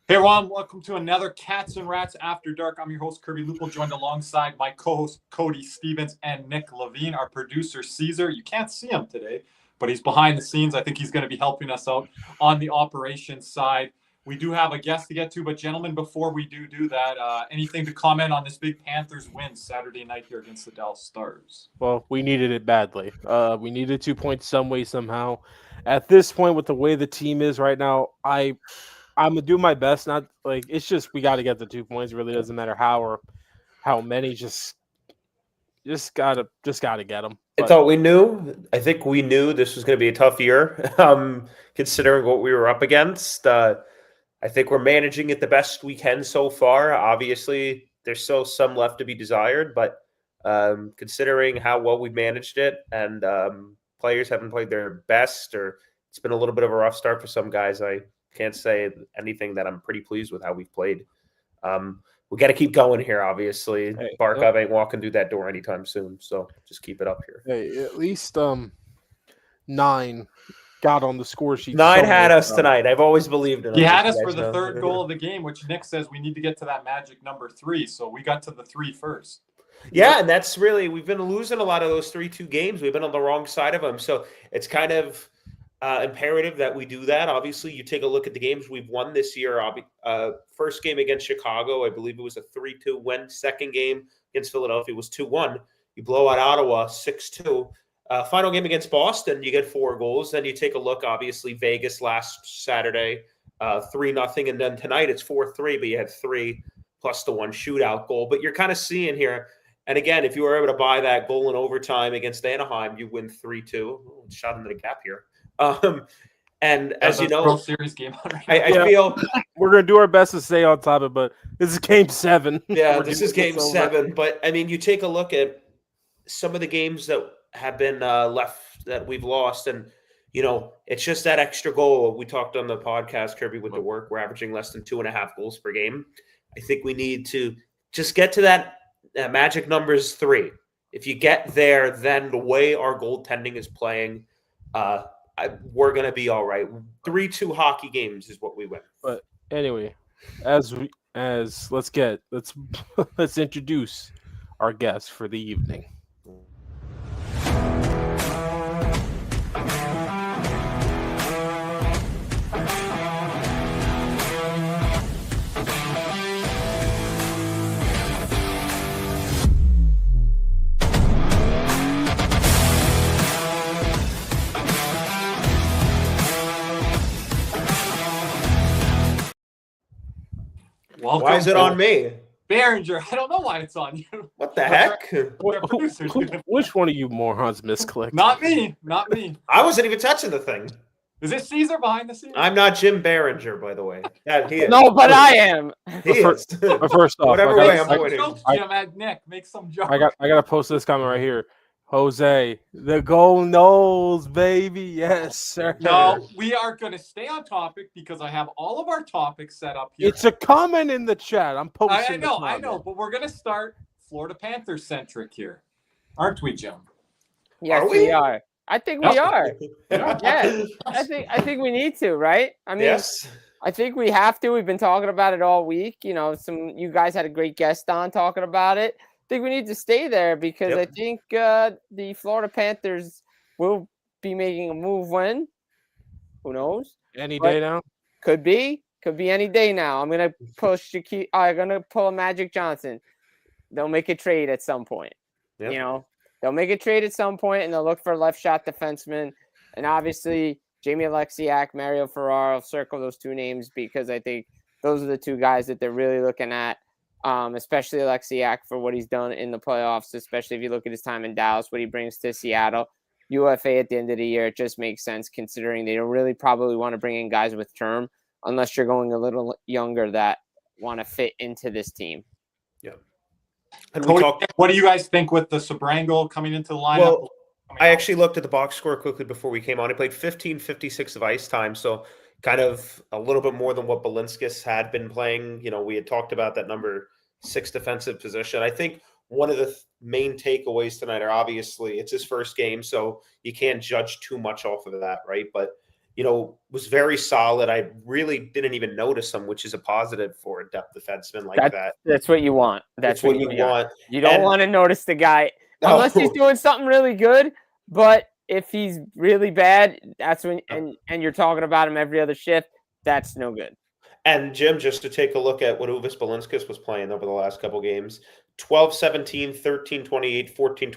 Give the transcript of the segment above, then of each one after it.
Hey everyone, welcome to another Cats and Rats After Dark. I'm your host, Kirby Lupo, joined alongside my co-host, Cody Stevens, and Nick Levine, our producer, Caesar. You can't see him today, but he's behind the scenes. I think he's going to be helping us out on the operations side. We do have a guest to get to, but gentlemen, before we do that, anything to comment on this big Panthers win Saturday night here against the Dallas Stars? Well, we needed it badly. We needed 2 points some way, somehow. At this point, with the way the team is right now, I'm gonna do my best. Not like it's just we got to get the 2 points. It really doesn't matter how or how many. Just gotta get them. I thought we knew. I think we knew this was going to be a tough year, considering what we were up against. I think we're managing it the best we can so far. Obviously, there's still some left to be desired, but considering how well we've managed it and players haven't played their best, or it's been a little bit of a rough start for some guys, I can't say anything that I'm pretty pleased with how we've played. We got to keep going here, obviously. Hey, Barkov ain't walking through that door anytime soon, so just keep it up here. Hey, at least 9 got on the score sheet. 9 had us tonight. I've always believed in us. He had us for the third goal of the game, which Nick says we need to get to that magic number 3, so we got to the 3 first. Yeah, and that's really, we've been losing a lot of those 3-2 games. We've been on the wrong side of them, so it's kind of imperative that we do that. Obviously, you take a look at the games we've won this year. First game against Chicago, I believe it was a 3-2 win. Second game against Philadelphia was 2-1. You blow out Ottawa 6-2. Final game against Boston, you get 4 goals. Then you take a look, obviously, Vegas last Saturday, 3-0. And then tonight it's 4-3, but you had 3 plus the 1 shootout goal. But you're kind of seeing here, and again, if you were able to buy that goal in overtime against Anaheim, you win 3-2. Shot into the gap here. And as you know, World Series game. I feel we're gonna do our best to stay on top of it, but this is Game 7. Yeah, this is Game 7. But I mean, you take a look at some of the games that have been left that we've lost, and you know, it's just that extra goal. We talked on the podcast, Kirby, with the work. We're averaging less than 2.5 goals per game. I think we need to just get to that magic number is 3. If you get there, then the way our goaltending is playing, we're gonna be all right. 3-2 hockey games is what we win. But anyway, let's introduce our guest for the evening. Welcome. Why is it on me? Behringer, I don't know why it's on you. What the heck? Which one of you morons misclicked? Not me. Not me. I wasn't even touching the thing. Is it Caesar behind the scenes? I'm not Jim Behringer, by the way. Yeah, he is. No, but I am. He is. But first off, Whatever way I'm pointing. Jim at Nick. Make some jokes. I gotta post this comment right here. Jose, the goal knows, baby. Yes, sir. No, we are going to stay on topic because I have all of our topics set up here. It's a comment in the chat. I'm posting. I know, but we're going to start Florida Panthers centric here, aren't we, Jim? Yes, Are we? we are. I think we are. Yeah. Yeah, I think we need to, right? I mean, Yes. I think we have to. We've been talking about it all week. You know, you guys had a great guest on talking about it. I think we need to stay there because I think the Florida Panthers will be making a move when? Who knows? Any day now? Could be any day now. I'm gonna push I'm gonna pull a Magic Johnson. They'll make a trade at some point. Yep. You know, they'll make a trade at some point, and they'll look for a left shot defenseman. And obviously, Jamie Alexiak, Mario Ferraro, circle those 2 names because I think those are the 2 guys that they're really looking at. Especially Alexiak for what he's done in the playoffs, especially if you look at his time in Dallas, what he brings to Seattle. UFA at the end of the year, it just makes sense considering they don't really probably want to bring in guys with term unless you're going a little younger that want to fit into this team. Yeah. And what do you guys think with the Sabrango coming into the lineup? Well, I actually looked at the box score quickly before we came on. He played 15:56 of ice time, so kind of a little bit more than what Balinskis had been playing. You know, we had talked about that number 6 defensive position. I think one of the main takeaways tonight are obviously it's his first game, so you can't judge too much off of that, right? But was very solid. I really didn't even notice him, which is a positive for a depth defenseman like that. That's what you want. That's what you want. You don't want to notice the guy unless he's doing something really good. But if he's really bad, that's when and you're talking about him every other shift. That's no good. And Jim, just to take a look at what Uvis Balinskis was playing over the last couple games, 12-17, 13-28, 14-27,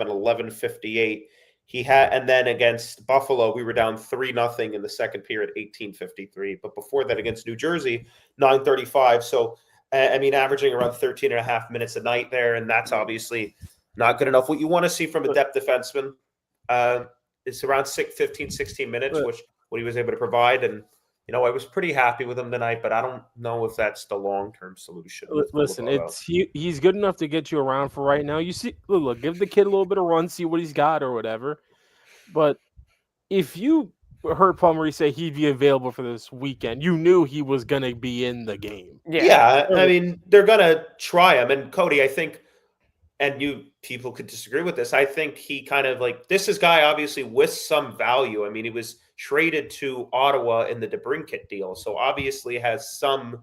11-58. He had, and then against Buffalo, we were down 3-0 in the second period, 18-53. But before that, against New Jersey, 9-35. So, I mean, averaging around 13 and a half minutes a night there, and that's obviously not good enough. What you want to see from a depth defenseman is around 15, 16 minutes, which what he was able to provide. And, I was pretty happy with him tonight, but I don't know if that's the long-term solution. Listen, he's good enough to get you around for right now. You see, look, give the kid a little bit of run, see what he's got or whatever. But if you heard Paul Maurice say he'd be available for this weekend, you knew he was going to be in the game. Yeah, I mean, they're going to try him. And Cody, I think, and people could disagree with this, I think he kind of this is guy obviously with some value. I mean, he was traded to Ottawa in the DeBrincat deal, so obviously has some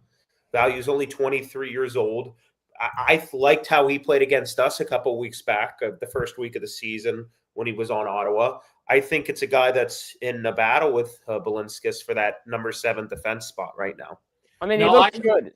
value. He's only 23 years old. I liked how he played against us a couple of weeks back, the first week of the season when he was on Ottawa. I think it's a guy that's in a battle with Balinskis for that number 7 defense spot right now. I mean, he looked good.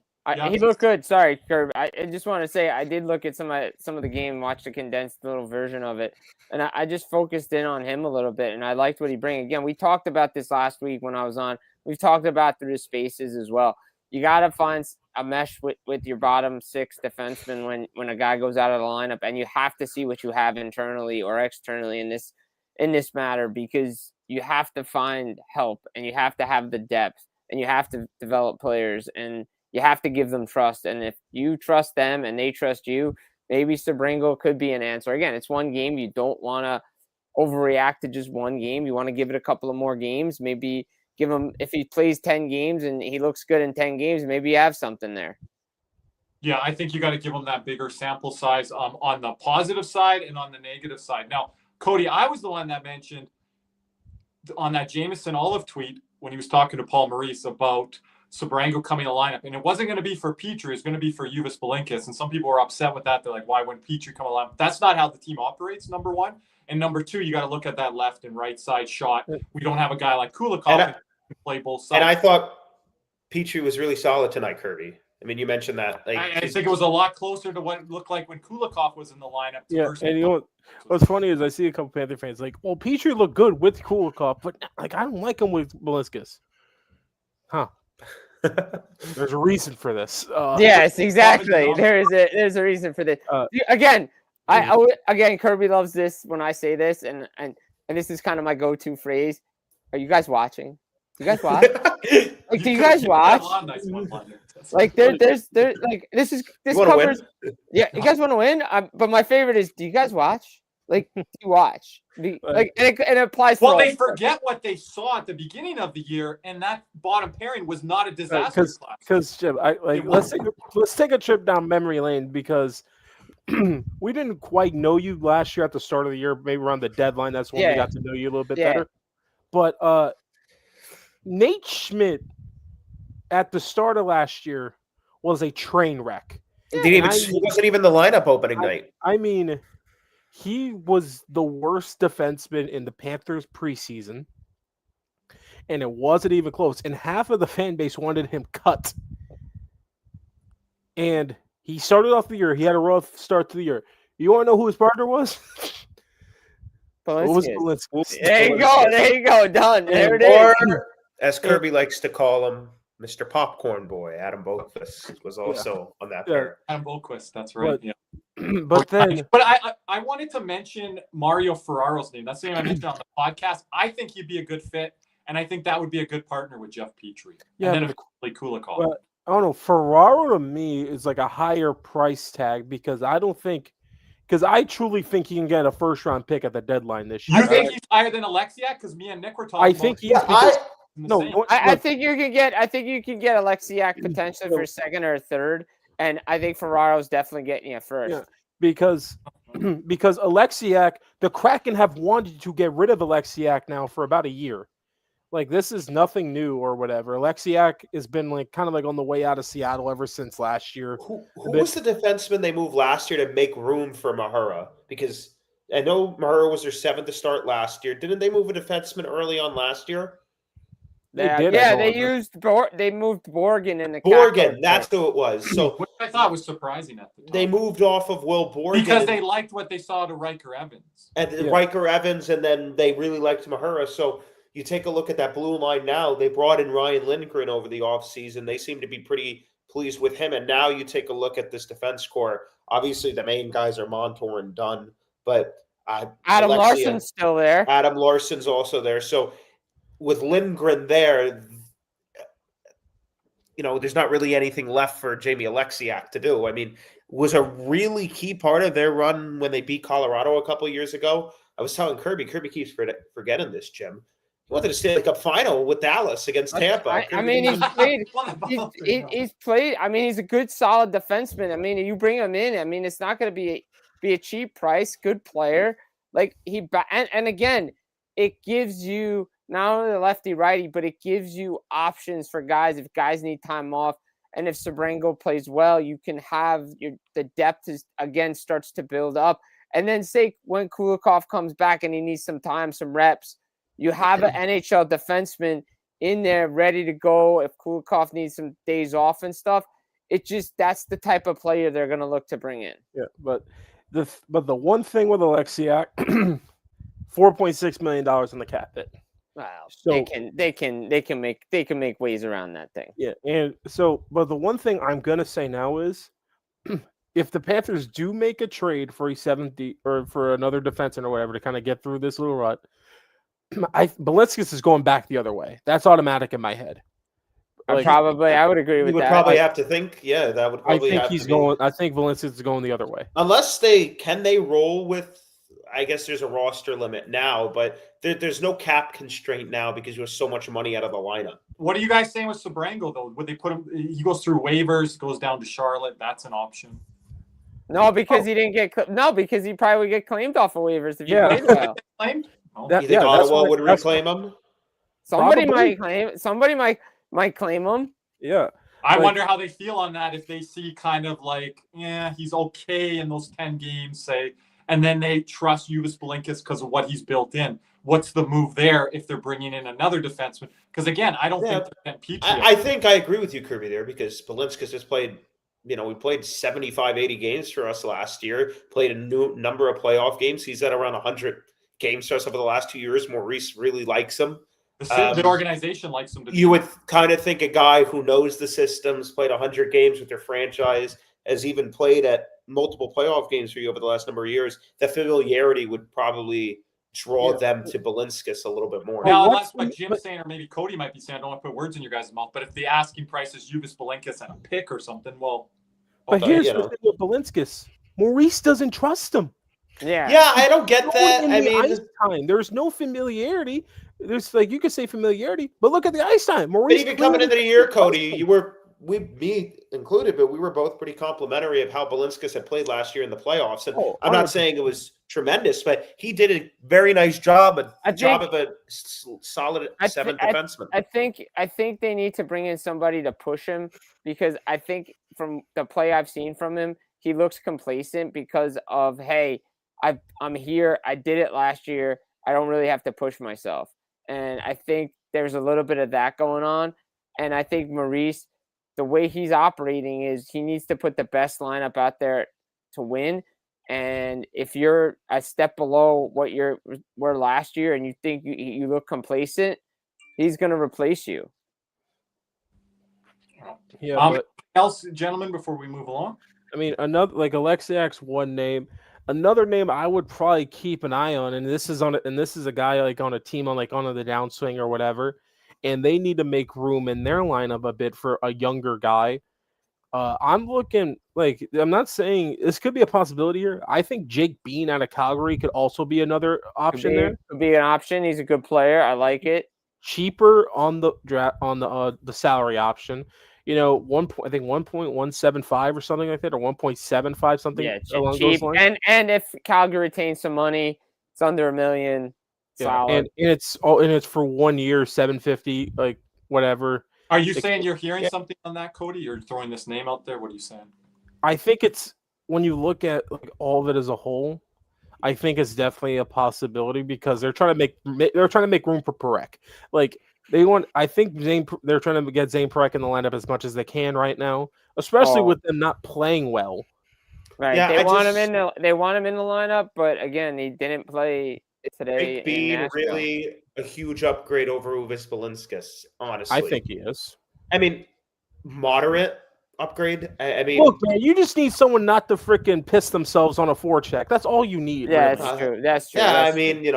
He looked good. Sorry, Kirby. I just want to say I did look at some of the game, watch the condensed little version of it, and I just focused in on him a little bit, and I liked what he bring. Again, we talked about this last week when I was on. We've talked about through the spaces as well. You got to find a mesh with your bottom 6 defensemen when a guy goes out of the lineup, and you have to see what you have internally or externally in this matter, because you have to find help and you have to have the depth and you have to develop players and you have to give them trust. And if you trust them and they trust you, maybe Sabringo could be an answer. Again, it's one game. You don't want to overreact to just one game. You want to give it a couple of more games. Maybe give him, if he plays 10 games and he looks good in 10 games, maybe you have something there. Yeah, I think you got to give him that bigger sample size on the positive side and on the negative side. Now, Cody, I was the one that mentioned on that Jameson Olive tweet when he was talking to Paul Maurice about Sabrango coming to lineup, and it wasn't going to be for Petrie, it was going to be for Uvis Balinskis, and some people were upset with that. They're like, why wouldn't Petrie come to lineup? That's not how the team operates, number one. And number two, you got to look at that left and right side shot. We don't have a guy like Kulikov who can play both sides. And I thought Petrie was really solid tonight, Kirby. I mean, you mentioned that. I think it was a lot closer to what it looked like when Kulikov was in the lineup. Yeah, and you know what's funny is I see a couple Panther fans like, well, Petrie looked good with Kulikov, but I don't like him with Balinskis. Huh. There's a reason for this. Yes, exactly. There's a reason for this. Again, again, Kirby loves this when I say this, and this is kind of my go-to phrase. Are you guys watching? Do you guys watch? Like, do you guys watch? Like, there's like this covers. Yeah, you guys want to win? But my favorite is, do you guys watch? Like, do you watch? Like, and it applies. Well, they forget what they saw at the beginning of the year, and that bottom pairing was not a disaster. Because Jim, let's take a trip down memory lane, because we didn't quite know you last year at the start of the year, maybe around the deadline. That's when we got to know you a little bit better. But Nate Schmidt at the start of last year was a train wreck. He wasn't even the lineup opening night. I mean, he was the worst defenseman in the Panthers preseason, and it wasn't even close. And half of the fan base wanted him cut. And he started off the year. He had a rough start to the year. You want to know who his partner was? Balinskis. There you go. Done. There it is. As Kirby likes to call him, Mr. Popcorn Boy, Adam Boqvist was also on that pair. Adam Boqvist, that's right. But I wanted to mention Mario Ferraro's name. That's the name I mentioned on the podcast. I think he'd be a good fit, and I think that would be a good partner with Jeff Petrie. Yeah, and then Kulikov. But I don't know. Ferraro to me is like a higher price tag, because I truly think he can get a first-round pick at the deadline this year. You think he's higher than Alexiak? Because me and Nick were talking. I think he is. I think you can get Alexiak potentially for a second or a third, and I think Ferraro's definitely getting it first. Yeah, because Alexiak, the Kraken have wanted to get rid of Alexiak now for about a year. like this is nothing new or whatever. Alexiak has been like kind of like on the way out of Seattle ever since last year. Who was the defenseman they moved last year to make room for Mahura? Because I know Mahura was their 7th to start last year. Didn't they move a defenseman early on last year? They did, I they believe. they moved Borgen in the Borgen, that's who it was. So Which I thought was surprising at the time. they moved off of Will Borgen because they liked what they saw to Riker Evans. and Yeah. Riker Evans, and then they really liked Mahura. So you take a look at that blue line now. They brought in Ryan Lindgren over the offseason. They seem to be pretty pleased with him. And now you take a look at this defense core. Obviously, the main guys are Montour and Dunn, but Adam Larson's still there. Adam Larson's also there. So with Lindgren there, there's not really anything left for Jamie Alexiak to do. I mean, was a really key part of their run when they beat Colorado a couple of years ago. I was telling Kirby keeps forgetting this, Jim. He wanted to Stanley Cup final with Dallas against Tampa. I mean, he's played. I mean, he's a good, solid defenseman. I mean, you bring him in. I mean, it's not going to be a cheap price. Good player. Like and again, it gives you not only the lefty righty, but it gives you options for guys if guys need time off. And if Sabrango plays well, you can have the depth starts to build up. And then say when Kulikov comes back and he needs some time, some reps, you have an NHL defenseman in there ready to go if Kulikov needs some days off and stuff. That's the type of player they're going to look to bring in. Yeah, but the one thing with Alexiak, $4.6 million in the cap hit. Wow, So they can make ways around that thing. Yeah, and so, but the one thing I'm gonna say now is, if the Panthers do make a trade for a 70 or for another defenseman or whatever to kind of get through this little rut, Balinskis is going back the other way. That's automatic in my head. I would agree with that. You would probably have to think, that would probably I think Balinskis is going the other way. Unless they roll with. I guess there's a roster limit now, but there's no cap constraint now because you have so much money out of the lineup. What are you guys saying with Sabrango, though? Would they put him? He goes through waivers, goes down to Charlotte. That's an option. No, because he didn't get. No, because he probably would get claimed off of waivers if he played well. Claimed? You think Ottawa would reclaim him? Somebody might claim. Somebody might claim him. Yeah. I wonder how they feel on that if they see kind of like, he's okay in those 10 games, say. And then they trust Uvis Belinskas because of what he's built in. What's the move there if they're bringing in another defenseman? Because again, I don't think they're Petrie. I think I agree with you, Kirby, there because Belinskas has played. We played 75, 80 games for us last year. Played a new number of playoff games. He's at around 100 games for us over the last 2 years. Maurice really likes him. The organization likes him. You would kind of think a guy who knows the systems, played 100 games with their franchise, has even played at multiple playoff games for you over the last number of years, the familiarity would probably draw them to Belinskas a little bit more. Now, that's what Jim's saying, or maybe Cody might be saying. I don't want to put words in your guys' mouth, but if the asking price is Uvis Belinskas and a pick or something, well. But here's the thing with Belinskas. Maurice doesn't trust him. Yeah, I don't get that. I mean, ice time. There's no familiarity. There's you could say familiarity, but look at the ice time. Maurice, even coming into the year, Cody, me included, but we were both pretty complimentary of how Belinskas had played last year in the playoffs. And I'm not saying it was tremendous, but he did a very nice job, of a solid seventh defenseman. I think they need to bring in somebody to push him because I think from the play I've seen from him, he looks complacent because of, hey, I'm here. I did it last year. I don't really have to push myself. And I think there's a little bit of that going on. And I think Maurice, the way he's operating is he needs to put the best lineup out there to win. And if you're a step below what you were last year and you think you look complacent, he's going to replace you. Yeah. Else, gentlemen, before we move along? I mean, another Alexiak's one name. Another name I would probably keep an eye on, and this is a guy on a team on the downswing or whatever, and they need to make room in their lineup a bit for a younger guy. I'm looking I'm not saying this could be a possibility here. I think Jake Bean out of Calgary could also be another option there. Could be an option. He's a good player. I like it. Cheaper on the salary option. I think 1.175 or something like that, or 1.75 something. Yeah, along cheap. those lines. And if Calgary retains some money, it's under $1 million. solid. and it's for 1 year, 750, like whatever. Are you Like, saying you're hearing yeah. something on that, Cody? You're throwing this name out there. What are you saying? I think it's when you look at like all of it as a whole, I think it's definitely a possibility because they're trying to make room for Perek. Like I think they're trying to get Zane Perek in the lineup as much as they can right now, especially with them not playing well. Right. Yeah, They want him in the lineup, but again, he didn't play today. Jake Bean in really a huge upgrade over Uvis Balinskis, honestly. I think he is. I mean, moderate upgrade. I mean, Look, man, you just need someone not to freaking piss themselves on a forecheck. That's all you need. Yeah, really. that's true. That's true. yeah, That's I mean,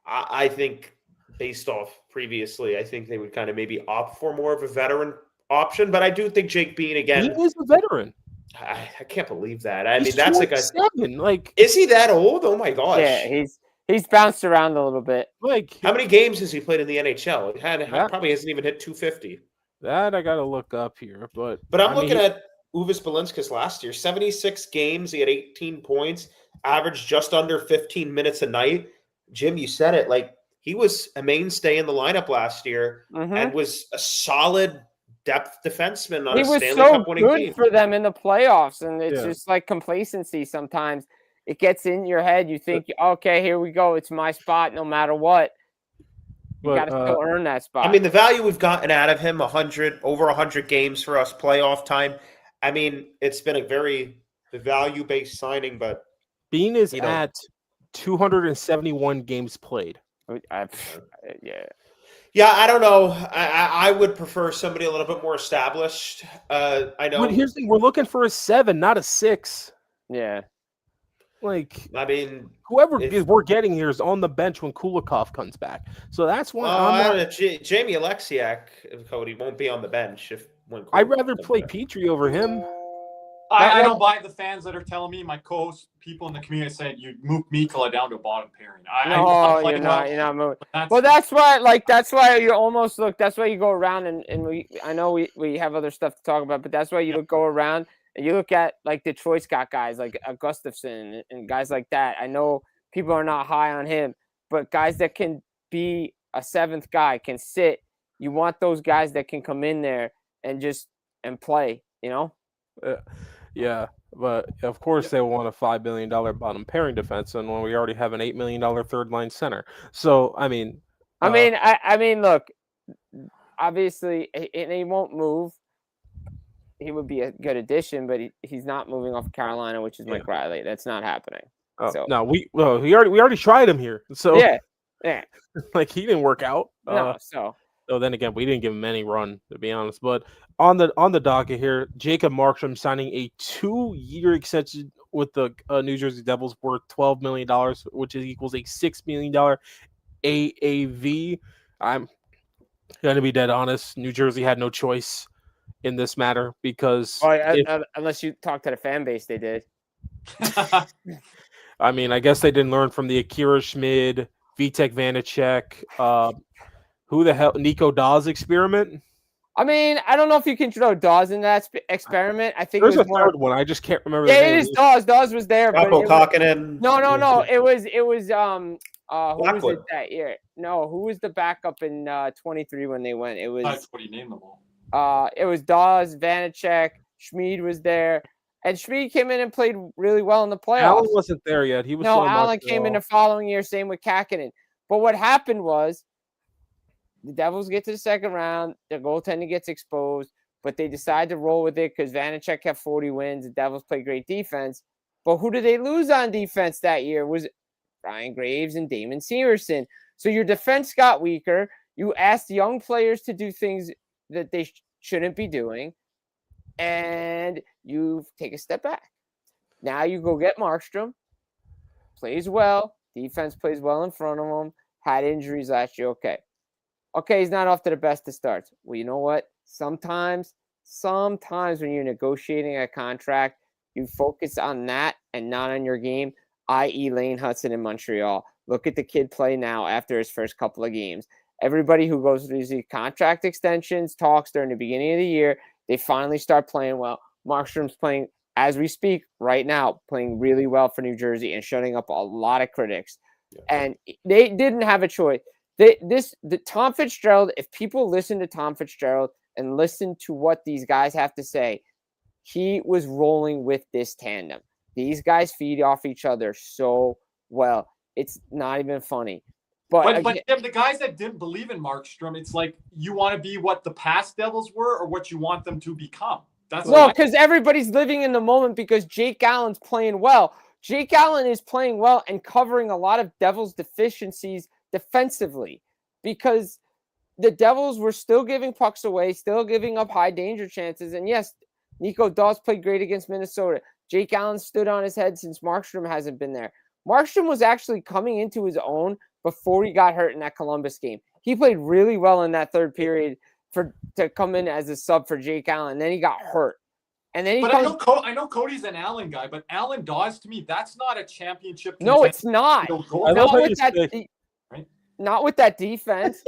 I think based off previously, I think they would kind of maybe opt for more of a veteran option. But I do think Jake Bean again. He is a veteran. I can't believe that. I He's mean, that's like 27. Like, is he that old? Oh my gosh. Yeah, he's bounced around a little bit. like How many games has he played in the NHL? Yeah. Probably hasn't even hit 250. that I gotta look up here, but I'm I mean, looking at Uvis Balinskis last year. 76 games, he had 18 points, averaged just under 15 minutes a night. Jim, you said it. Like he was a mainstay in the lineup last year and was a solid depth defenseman on He a was Stanley so Cup winning good team. for them in the playoffs, and it's Yeah. just like complacency sometimes. It gets in your head. You think, okay, here we go. It's my spot no matter what. You got to still earn that spot. I mean, the value we've gotten out of him, over 100 games for us playoff time. I mean, it's been a very value-based signing, but Bean is at 271 games played. Yeah. Yeah, I don't know. I would prefer somebody a little bit more established. I know. But here's the thing: we're looking for a 7, not a 6. Yeah. Like, I mean, whoever we're getting here is on the bench when Kulikov comes back. So that's why Jamie Alexiak, Cody, won't be on the bench I'd rather play Petrie over him. I don't buy the fans that are telling me, my co-host, people in the community saying you move Mikkola down to bottom pairing. You're not moving. Well, that's why you almost look. That's why you go around and I know we have other stuff to talk about, but that's why you go around and you look at like Detroit's got guys like Gustafsson and guys like that. I know people are not high on him, but guys that can be a 7th guy can sit. You want those guys that can come in there and play. Yeah, but of course they want a $5 billion bottom pairing defense, and when we already have an $8 million third line center. So I mean, look, obviously, and he won't move. He would be a good addition, but he's not moving off of Carolina, which is Mike Riley. That's not happening. No, we already tried him here. So yeah, like he didn't work out. So then again, we didn't give him any run, to be honest. But on the docket here, Jacob Markstrom signing a 2-year extension with the New Jersey Devils worth $12 million, which equals a $6 million AAV. I'm going to be dead honest. New Jersey had no choice in this matter because unless you talk to the fan base, they did. I mean, I guess they didn't learn from the Akira Schmid, Vitek Vanacek, who the hell, Nico Dawes experiment? I mean, I don't know if you can throw Dawes in that experiment. I think there's it was a third one. I just can't remember. Yeah, it is Dawes. Dawes was there. No. It was who was it that year? No, who was the backup in 23 when they went? It was. That's what he named them all. It was Dawes, Vanacek, Schmid was there, and Schmid came in and played really well in the playoffs. Allen wasn't there yet. He was. Allen came in the following year. Same with Kakinen. But what happened was, the Devils get to the second round. Their goaltending gets exposed, but they decide to roll with it because Vanacek had 40 wins. The Devils play great defense. But who did they lose on defense that year? Was Ryan Graves and Damon Severson. So your defense got weaker. You asked young players to do things that they shouldn't be doing, and you take a step back. Now you go get Markstrom. Plays well. Defense plays well in front of him. Had injuries last year. Okay, he's not off to the best of starts. Well, you know what? Sometimes when you're negotiating a contract, you focus on that and not on your game, i.e. Lane Hudson in Montreal. Look at the kid play now after his first couple of games. Everybody who goes through these contract extensions talks during the beginning of the year, they finally start playing well. Markstrom's playing, as we speak right now, playing really well for New Jersey and shutting up a lot of critics. and they didn't have a choice. The Tom Fitzgerald, if people listen to Tom Fitzgerald and listen to what these guys have to say, he was rolling with this tandem. These guys feed off each other so well. It's not even funny. But Tim, the guys that didn't believe in Markstrom, it's like you want to be what the past Devils were or what you want them to become. No, because everybody's living in the moment because Jake Allen's playing well. Jake Allen is playing well and covering a lot of Devils deficiencies defensively because the Devils were still giving pucks away, still giving up high danger chances. And yes, Nico Daws played great against Minnesota. Jake Allen stood on his head since Markstrom hasn't been there. Markstrom was actually coming into his own before he got hurt in that Columbus game. He played really well in that third period to come in as a sub for Jake Allen. Then he got hurt. And then I know Cody's an Allen guy, but Allen Dawes, to me, that's not a championship. No, it's not. Not with that defense.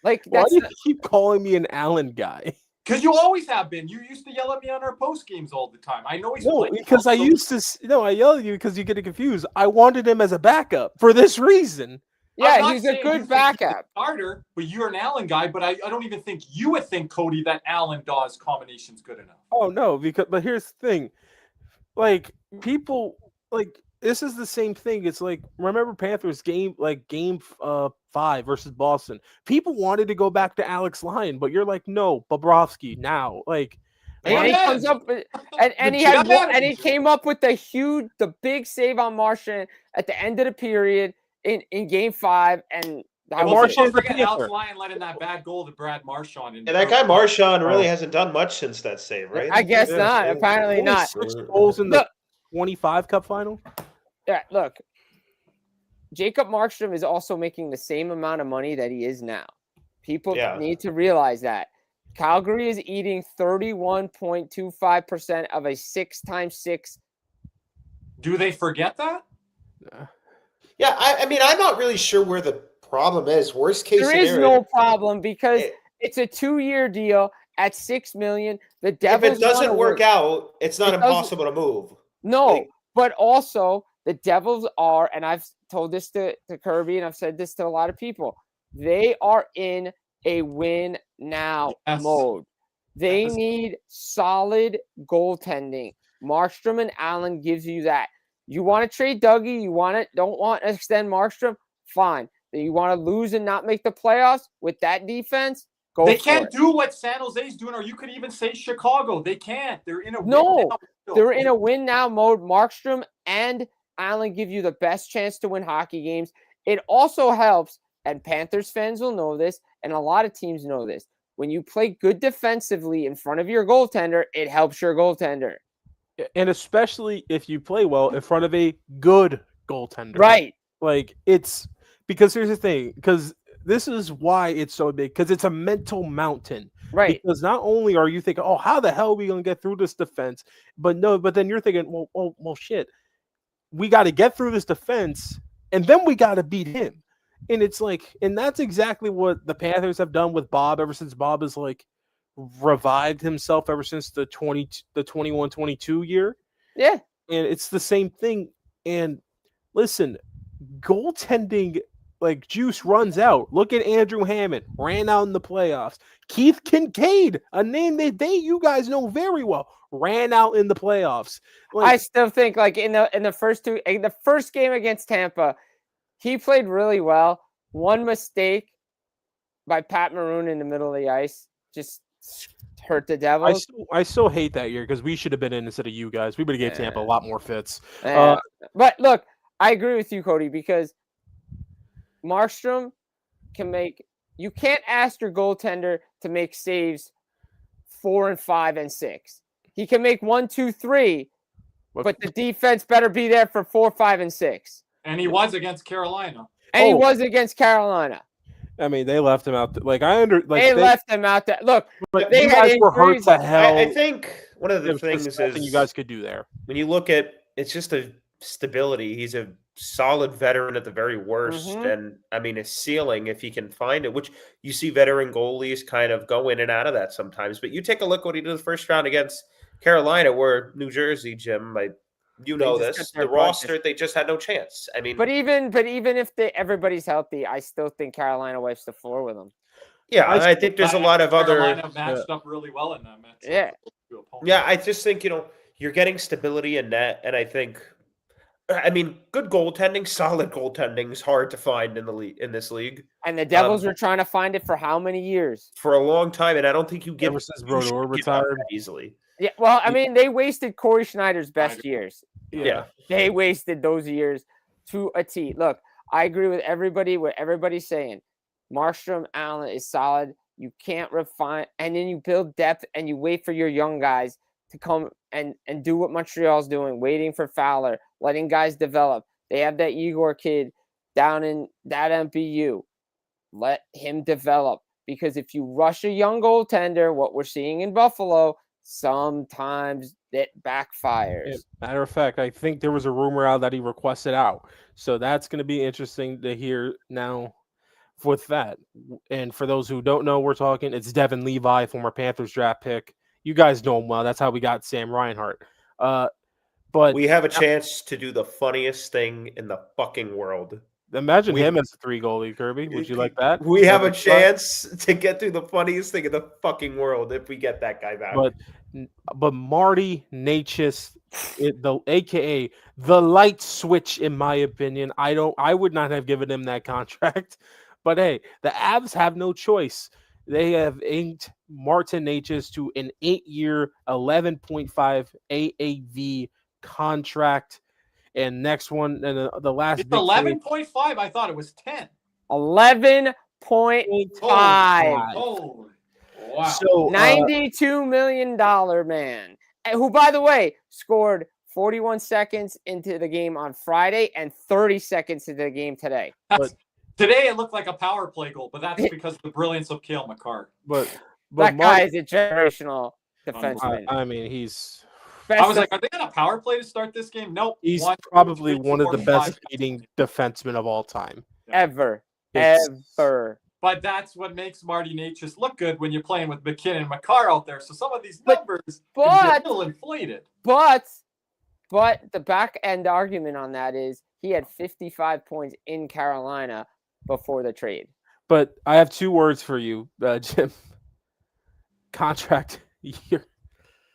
Why do you keep calling me an Allen guy? Because you always have been. You used to yell at me on our post games all the time. I know he's because I yell at you because you get confused. I wanted him as a backup for this reason. Yeah, he's a good backup. Starter, but you're an Allen guy. But I don't even think you would think, Cody, that Allen Dawes combination's good enough. Oh no, but here's the thing, like people like this is the same thing. It's like remember Panthers game 5 versus Boston. People wanted to go back to Alex Lyon, but you're like no, Bobrovsky now. Like and he comes up and he came up with the big save on Marchand at the end of the period. In game 5, and Marchand forget Alex Lyon letting that bad goal to Brad Marchand. And that guy Marchand really hasn't done much since that save, right? I guess not. Apparently not. 6 goals in the 25 Cup final. Yeah, look. Jacob Markstrom is also making the same amount of money that he is now. People need to realize that. Calgary is eating 31.25% of a 6x6. Do they forget that? Yeah, I mean, I'm not really sure where the problem is. Worst case scenario. There is no problem because it's a 2-year deal at $6 million. The Devils. If it doesn't work out, it's not impossible to move. No, but also the Devils are, and I've told this to Kirby, and I've said this to a lot of people. They are in a win now mode. They need solid goaltending. Markstrom and Allen gives you that. You want to trade Dougie, don't want to extend Markstrom, fine. You want to lose and not make the playoffs with that defense, go They can't do what San Jose's doing, or you could even say Chicago. They can't. They're in a win now mode. Markstrom and Allen give you the best chance to win hockey games. It also helps, and Panthers fans will know this, and a lot of teams know this. When you play good defensively in front of your goaltender, it helps your goaltender. And especially if you play well in front of a good goaltender. Right. Like it's because here's the thing, because this is why it's so big, because it's a mental mountain. Right. Because not only are you thinking, oh, how the hell are we going to get through this defense? But then you're thinking, well, shit, we got to get through this defense and then we got to beat him. And it's like, and that's exactly what the Panthers have done with Bob ever since Bob is like, revived himself ever since the 21-22 year. Yeah. And it's the same thing. And listen, goaltending like juice runs out. Look at Andrew Hammond, ran out in the playoffs. Keith Kincaid, a name that you guys know very well, ran out in the playoffs. Like, I still think like in the first game against Tampa, he played really well. One mistake by Pat Maroon in the middle of the ice just hurt the Devils. I still hate that year because we should have been in instead of you guys. We would have gave Tampa a lot more fits. But look, I agree with you, Cody, because Markstrom can make. You can't ask your goaltender to make saves 4 and 5 and 6. He can make 1, 2, 3, but the defense better be there for 4, 5, and 6. And he was against Carolina. And he was against Carolina. I mean, they left him out. They left him out there. Look, but they guys were hurt to hell. I think one of the things is you guys could do there. When you look at it's just a stability. He's a solid veteran at the very worst, and I mean his ceiling, if he can find it, which you see veteran goalies kind of go in and out of that sometimes. But you take a look what he did the first round against Carolina, where New Jersey, Jim, You know just this. got their The roster, they just had no chance. I mean, But even if everybody's healthy, I still think Carolina wipes the floor with them. yeah, I think there's a lot of other. Carolina matched up really well in that match. Yeah. Yeah, I just think you're getting stability in net, and I think, I mean, good goaltending, solid goaltending is hard to find in the league in this league And the Devils were trying to find it for how many years? for a long time, and I don't think you give Ever since you Brodeur should give up retired. that easily. Yeah, well, I mean, they wasted Corey Schneider's best years. Yeah. They wasted those years to a T. Look, I agree with everybody, what everybody's saying. Markstrom, Allen is solid. You can't refine, and then you build depth and you wait for your young guys to come and do what Montreal's doing, waiting for Fowler, letting guys develop. They have that Igor kid down in that MPU. Let him develop, because if you rush a young goaltender, what we're seeing in Buffalo, sometimes it backfires. Matter of fact, I think there was a rumor out that he requested out. So that's going to be interesting to hear now with that. And for those who don't know, we're talking, it's Devin Levi, former Panthers draft pick. You guys know him well. That's how we got Sam Reinhart. But We have a chance to do the funniest thing in the fucking world. imagine him as a 3 goalie, Kirby. Would you like that? We have a chance to get through the funniest thing in the fucking world if we get that guy back. But Marty Necas, aka the light switch, in my opinion, I would not have given him that contract. But hey, the Avs have no choice. They have inked Martin Necas to an 8-year, $11.5 AAV contract. And next one, and the last it's 11.5. I thought it was 10. 11.5. Oh, wow. So $92 million man, who, by the way, scored 41 seconds into the game on Friday and 30 seconds into the game today. Today it looked like a power play goal, but that's because of the brilliance of Cale Makar. But that guy is a generational defenseman. I mean, he's. I was like, are they on a power play to start this game? Nope. He's probably one of the best leading defensemen of all time. Ever. But that's what makes Marty Necas look good when you're playing with McKinnon and Makar out there. So some of these numbers can get a little inflated. But the back end argument on that is he had 55 points in Carolina before the trade. But I have 2 words for you, Jim. Contract year.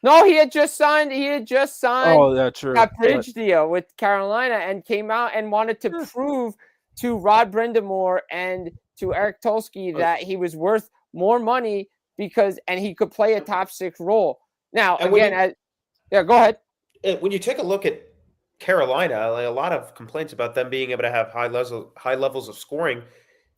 No, he had just signed. Oh, that's true. That bridge deal with Carolina and came out and wanted to prove to Rod Brindamore and to Eric Tulsky that he was worth more money and he could play a top 6 role. Now, again, go ahead. When you take a look at Carolina, like a lot of complaints about them being able to have high levels of scoring.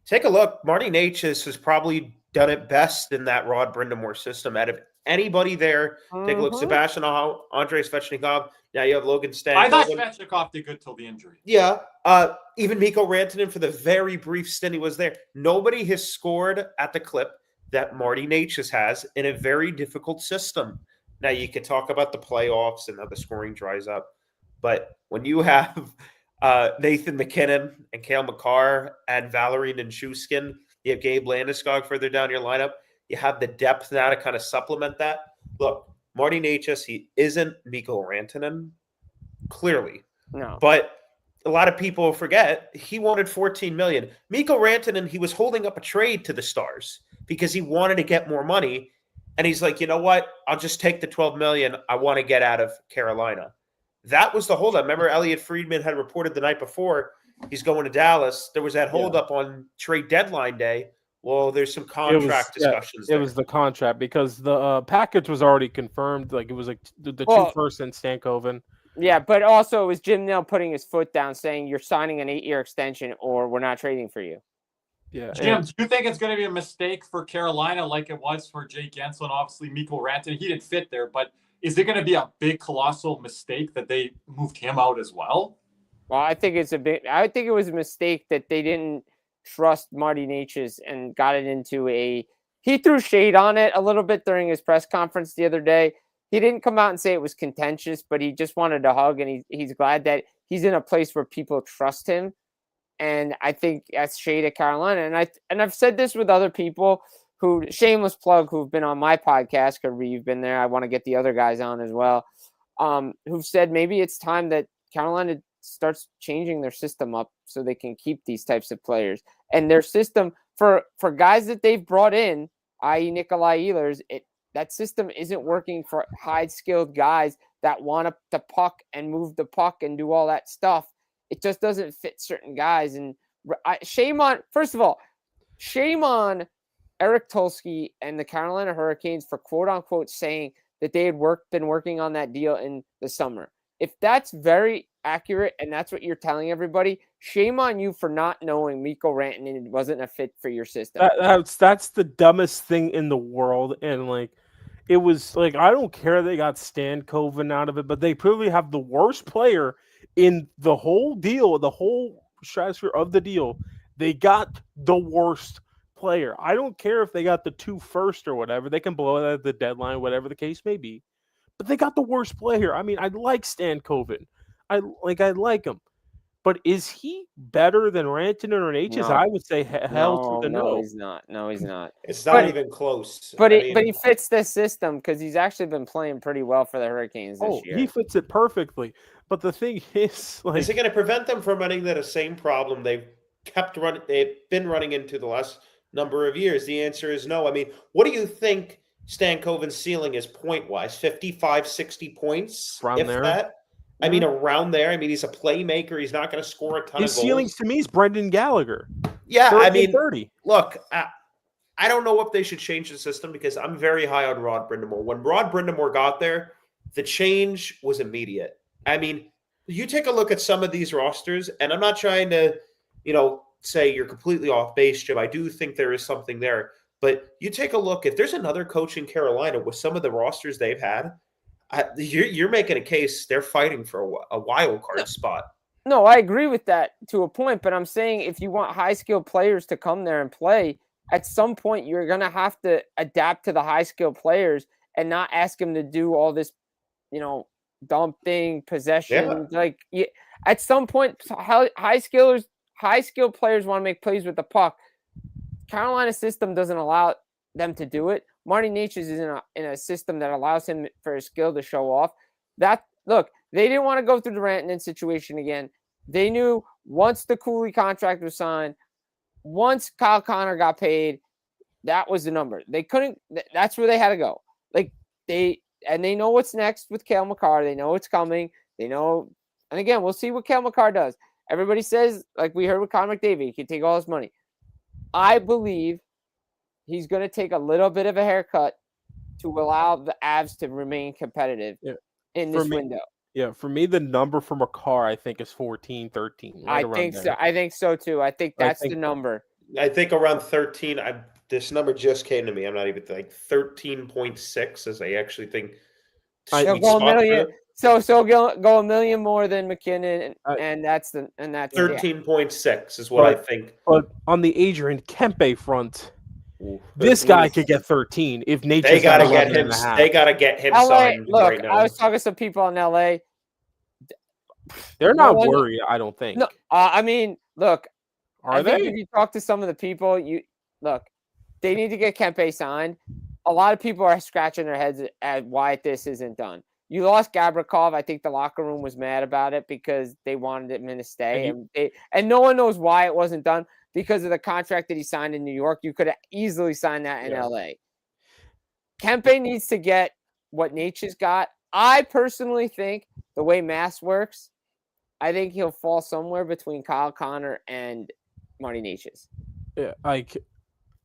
Take a look. Marty Necas has probably done it best in that Rod Brindamore system out of anybody there. Take a look. Sebastian Aho, Andrei Svechnikov. Now you have Logan Stankoven. I thought Svechnikov did good till the injury. Yeah. Even Mikko Rantanen for the very brief stint he was there. Nobody has scored at the clip that Marty Necas has in a very difficult system. Now you could talk about the playoffs and how the scoring dries up. But when you have Nathan McKinnon and Cale Makar and Valeri Nichushkin, you have Gabe Landeskog further down your lineup. You have the depth now to kind of supplement that. Look, Marty Necas, he isn't Mikko Rantanen, clearly. No. But a lot of people forget he wanted $14 million. Mikko Rantanen, he was holding up a trade to the Stars because he wanted to get more money. And he's like, you know what? I'll just take the $12 million. I want to get out of Carolina. That was the holdup. Remember, Elliot Friedman had reported the night before he's going to Dallas. There was that holdup on trade deadline day. Well, there's some contract discussions. It was the contract because the package was already confirmed. Like it was like the 2 firsts and Stankoven. Yeah, but also it was Jim Nill putting his foot down, saying you're signing an 8-year extension or we're not trading for you. Yeah, Jim, do you think it's going to be a mistake for Carolina like it was for Jay Gensel and obviously Mikko Rantanen? He didn't fit there, but is it going to be a big, colossal mistake that they moved him out as well? Well, I think it was a mistake that they didn't trust Marty Necas and got it into he threw shade on it a little bit during his press conference the other day. He didn't come out and say it was contentious, but he just wanted a hug, and he's glad that he's in a place where people trust him. And I think that's shade at Carolina. And I've said this with other people shameless plug, who've been on my podcast. Kirby, you've been there. I want to get the other guys on as well. who've said maybe it's time that Carolina starts changing their system up so they can keep these types of players. And their system for guys that they've brought in, i.e. Nikolai Ehlers, that system isn't working for high-skilled guys that want the puck and move the puck and do all that stuff. It just doesn't fit certain guys. And shame on Eric Tulsky and the Carolina Hurricanes for quote-unquote saying that they had been working on that deal in the summer. If that's very accurate and that's what you're telling everybody, shame on you for not knowing Mikko Rantanen wasn't a fit for your system. That's the dumbest thing in the world. And like, it was like, I don't care they got Stan Coven out of it, but they probably have the worst player in the whole deal, the whole stratosphere of the deal. They got the worst player. I don't care if they got the 2 first or whatever. They can blow it at the deadline, whatever the case may be. But they got the worst player. I mean, I like Stan Coven. I like him. But is he better than Rantanen or Natchez? No. I would say hell to the no. He's not. No, he's not. It's not even close. But he fits this system because he's actually been playing pretty well for the Hurricanes this year. He fits it perfectly. But the thing is, like, is it going to prevent them from running into the same problem they've been running into the last number of years? The answer is no. I mean, what do you think Stan Coven's ceiling is point-wise? 55, 60 points? Around there. That? I mean, around there. I mean, he's a playmaker. He's not going to score a ton of goals. His ceiling to me is Brendan Gallagher. Yeah, 30, I mean, 30. Look, I don't know if they should change the system because I'm very high on Rod Brindamore. When Rod Brindamore got there, the change was immediate. I mean, you take a look at some of these rosters, and I'm not trying to, say you're completely off base, Jim. I do think there is something there. But you take a look, if there's another coach in Carolina with some of the rosters they've had, you're making a case they're fighting for a wild card spot. No, I agree with that to a point, but I'm saying if you want high-skilled players to come there and play, at some point you're going to have to adapt to the high-skilled players and not ask them to do all this, dumping, possession. Yeah. At some point, high-skilled players want to make plays with the puck. Carolina's system doesn't allow them to do it. Marty Natchez is in a system that allows him for his skill to show off. Look, they didn't want to go through the Rantanen situation again. They knew once the Cooley contract was signed, once Kyle Connor got paid, that was the number. They couldn't. That's where they had to go. They know what's next with Cale Makar. They know it's coming. They know, and again, we'll see what Cale Makar does. Everybody says, like we heard with Connor McDavid, he can take all his money. I believe he's going to take a little bit of a haircut to allow the Avs to remain competitive in this window. Yeah, for me, the number for Makar, I think, is 14, 13. I think so. I think so, too. I think that's the number. I think around 13, this number just came to me. I'm not even 13.6, as I actually think. He'll go a million. So go a million more than McKinnon, and that's 13.6 is what I think. But on the Adrian Kempe front, this guy could get 13 if Natchez. They gotta get him. They gotta get him signed right now. I was talking to some people in LA. They're not worried. I don't think. No, I mean, look. Are they? If you talk to some of the people, they need to get Kempe signed. A lot of people are scratching their heads at why this isn't done. You lost Gavrikov. I think the locker room was mad about it because they wanted him to stay. And no one knows why it wasn't done because of the contract that he signed in New York. You could have easily signed that in LA. Kempe needs to get what Natchez got. I personally think the way Mass works, I think he'll fall somewhere between Kyle Connor and Marty Natchez. Yeah,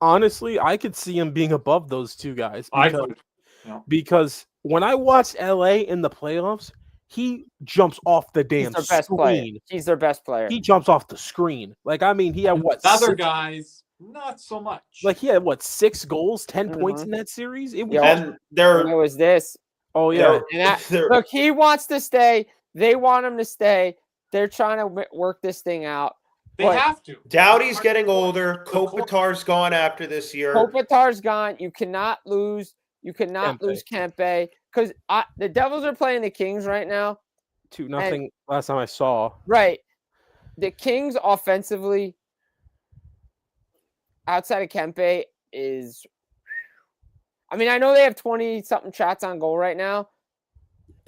honestly, I could see him being above those two guys. Because when I watched LA in the playoffs, he jumps off the damn screen. He's their best player. He jumps off the screen. He had what? Other guys, not so much. He had what? 6 goals, 10 points in that series. It was this. Oh yeah. Look, he wants to stay. They want him to stay. They're trying to work this thing out. They have to. Doughty's getting older. Kopitar's gone after this year. Kopitar's gone. You cannot lose. You cannot lose Kempe because the Devils are playing the Kings right now. 2-0 last time I saw. Right. The Kings offensively, outside of Kempe, is – I mean, I know they have 20-something shots on goal right now,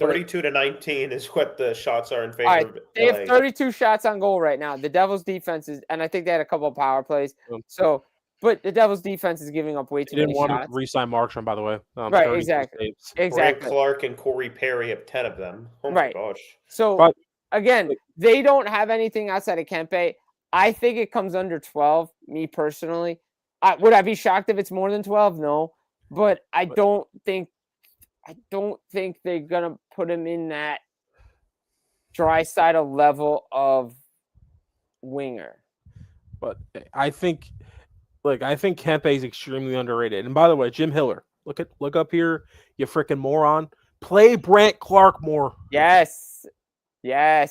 32-19 is what the shots are in favor All right, of they have LA. 32 shots on goal right now. The Devils' defense is, and I think they had a couple of power plays. So, but the Devils' defense is giving up way too They many didn't want shots. to re-sign Markstrom, by the way. Right, 30 exactly. saves. Grant Exactly. Clark and Corey Perry have 10 of them. Oh my Right. gosh. So But- again, they don't have anything outside of Kempe. I think it comes under 12. Me personally, would I be shocked if it's more than 12? No, but I don't think they're gonna put him in that Draisaitl level of winger. But I think Kempe is extremely underrated. And by the way, Jim Hiller, look up here, you freaking moron. Play Brant Clark more. Yes. I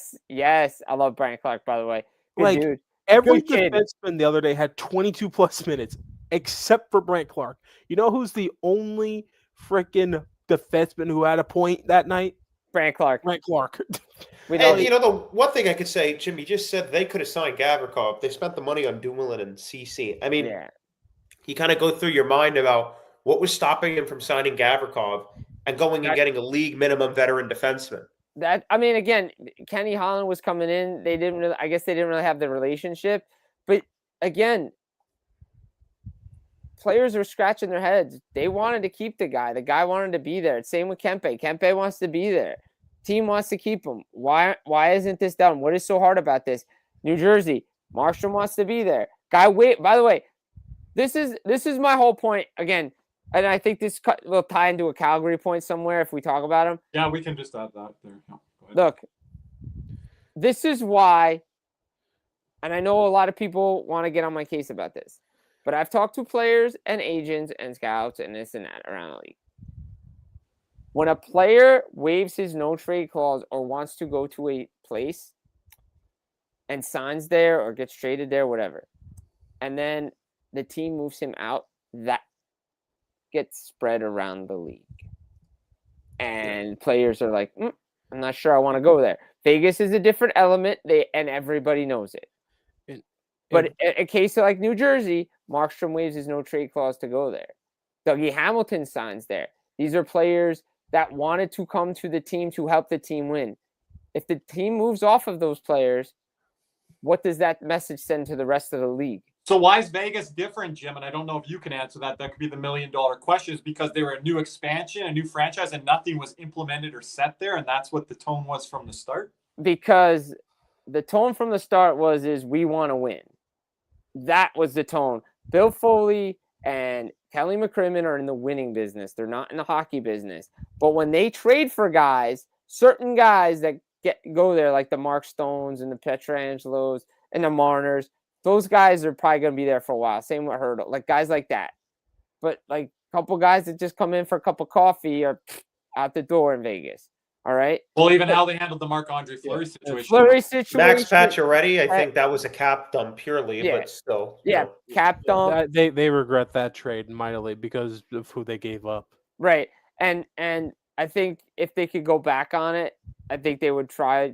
love Brian Clark, by the way. Good dude. Every Good kid. defenseman the other day had 22 plus minutes, except for Brant Clark. You know who's the only freaking defenseman who had a point that night? Brian Clark. Brant Clark. And you know, the one thing I could say, Jim, you just said they could have signed Gavrikov. They spent the money on Dumoulin and CC. I mean, you kind of go through your mind about what was stopping him from signing Gavrikov and going and getting a league minimum veteran defenseman. Again, Kenny Holland was coming in. I guess they didn't really have the relationship. But again, players were scratching their heads. They wanted to keep the guy. The guy wanted to be there. Same with Kempe. Kempe wants to be there. Team wants to keep him. Why isn't this done? What is so hard about this? New Jersey, Markstrom wants to be there. By the way, this is my whole point again. And I think this will tie into a Calgary point somewhere if we talk about him. Yeah, we can just add that there. No, look, this is why, and I know a lot of people want to get on my case about this, but I've talked to players and agents and scouts and this and that around the league. When a player waives his no trade clause or wants to go to a place and signs there or gets traded there, whatever, and then the team moves him out, that gets spread around the league. And players are like, I'm not sure I want to go there. Vegas is a different element, and everybody knows it. But a case of like New Jersey, Markstrom waives his no trade clause to go there. Dougie Hamilton signs there. These are players that wanted to come to the team to help the team win. If the team moves off of those players, what does that message send to the rest of the league? So why is Vegas different, Jim? And I don't know if you can answer that. That could be the $1 million question. Is because they were a new expansion, a new franchise, and nothing was implemented or set there, and that's what the tone was from the start? Because the tone from the start is we want to win. That was the tone. Bill Foley and Kelly McCrimmon are in the winning business. They're not in the hockey business. But when they trade for guys, certain guys that go there, like the Mark Stones and the Petrangelos and the Marners, those guys are probably going to be there for a while. Same with Hurdle, like guys like that. But like a couple guys that just come in for a cup of coffee are out the door in Vegas. All right. Well, even how they handled the Marc-Andre Fleury situation. Max Pacioretty, I think that was a cap dump purely, but still. Cap dump. They regret that trade mightily because of who they gave up. Right. And I think if they could go back on it, I think they would try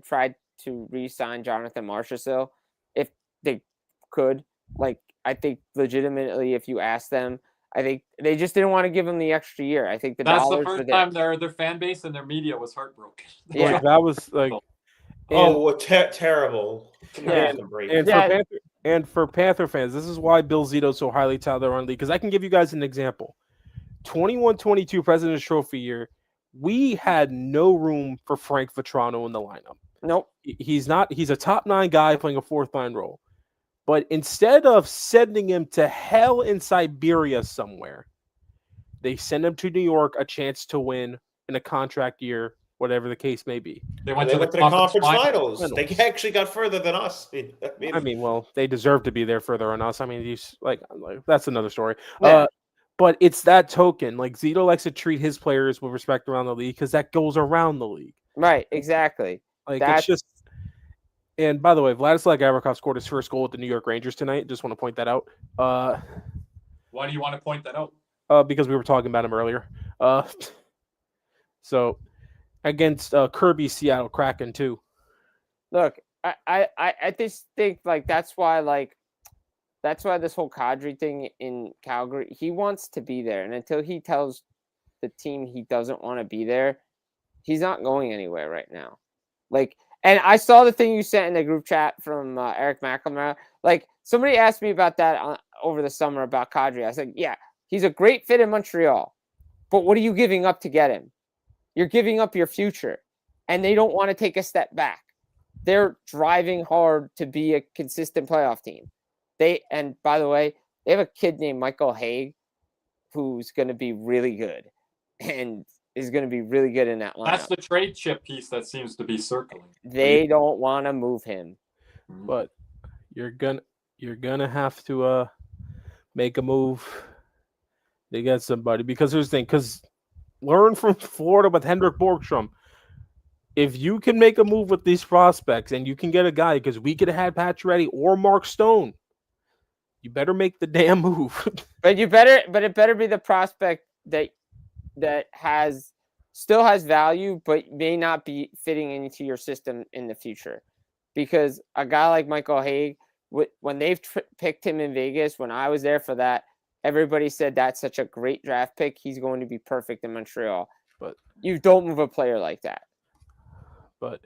to re-sign Jonathan Marchessault if they could. Like, I think legitimately, if you ask them, I think they just didn't want to give him the extra year. I think that's the first time their fan base and their media was heartbroken. Yeah, that was like terrible. Yeah. And for Panther fans, this is why Bill Zito's so highly touted around the league. Because I can give you guys an example. 21-22 President's Trophy year, we had no room for Frank Vetrano in the lineup. Nope. He's a top 9 guy playing a 4th line role. But instead of sending him to hell in Siberia somewhere, they send him to New York, a chance to win in a contract year, whatever the case may be. They went to the conference finals. They actually got further than us. Well, they deserve to be there further than us. I mean, that's another story. Yeah. But it's that token. Like, Zito likes to treat his players with respect around the league because that goes around the league. Right, exactly. It's just. And by the way, Vladislav Gavrikov scored his first goal with the New York Rangers tonight. Just want to point that out. Why do you want to point that out? Because we were talking about him earlier. So against Kirby Seattle Kraken too. Look, I just think that's why this whole Kadri thing in Calgary, he wants to be there, and until he tells the team he doesn't want to be there, He's not going anywhere right now. Like, and I saw the thing you sent in the group chat from Eric McLemore. Like, somebody asked me about that over the summer about Kadri. I said, yeah, he's a great fit in Montreal, but what are you giving up to get him? You're giving up your future, and they don't want to take a step back. They're driving hard to be a consistent playoff team. And by the way, they have a kid named Michael Haig who's going to be really good and is going to be really good in that lineup. That's the trade chip piece that seems to be circling. They don't want to move him. But you're gonna have to make a move to get somebody, because here's the thing, because learn from Florida with Hendrik Borgstrom. If you can make a move with these prospects and you can get a guy, because we could have had Pacioretty or Mark Stone, you better make the damn move. But it better be the prospect that still has value, but may not be fitting into your system in the future. Because a guy like Michael Haig, when they've picked him in Vegas, when I was there for that, everybody said that's such a great draft pick. He's going to be perfect in Montreal. But you don't move a player like that. But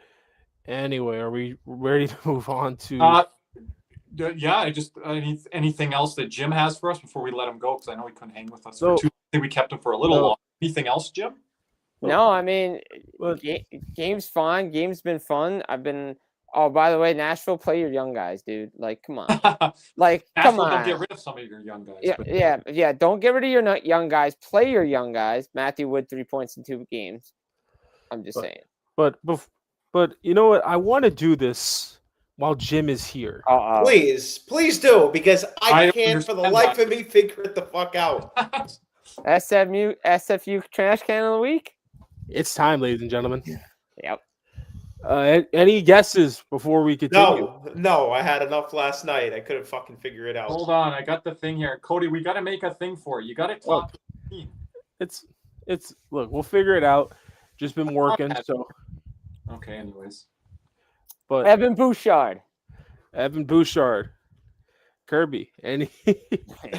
anyway, are we ready to move on to? Yeah, anything else that Jim has for us before we let him go? Because I know he couldn't hang with us. So, I think we kept him for a little long. Anything else, Jim? No, I mean, game's fine. Game's been fun. Oh, by the way, Nashville, play your young guys, dude. Like, come on. Like, come on. Don't get rid of some of your young guys. Yeah. Don't get rid of your young guys. Play your young guys. Matthew Wood, 3 points in 2 games. I'm just saying. But you know what? I want to do this while Jim is here. Please do, because I can't for the life of me figure it the fuck out. SFU trash can of the week. It's time, ladies and gentlemen. Yep. Any guesses before we continue? No, I had enough last night. I couldn't fucking figure it out. Hold on, I got the thing here. Cody, we got to make a thing for it. You got to talk. It's look, we'll figure it out. Just been working, so. Okay, anyways. But Evan Bouchard. Kirby, any?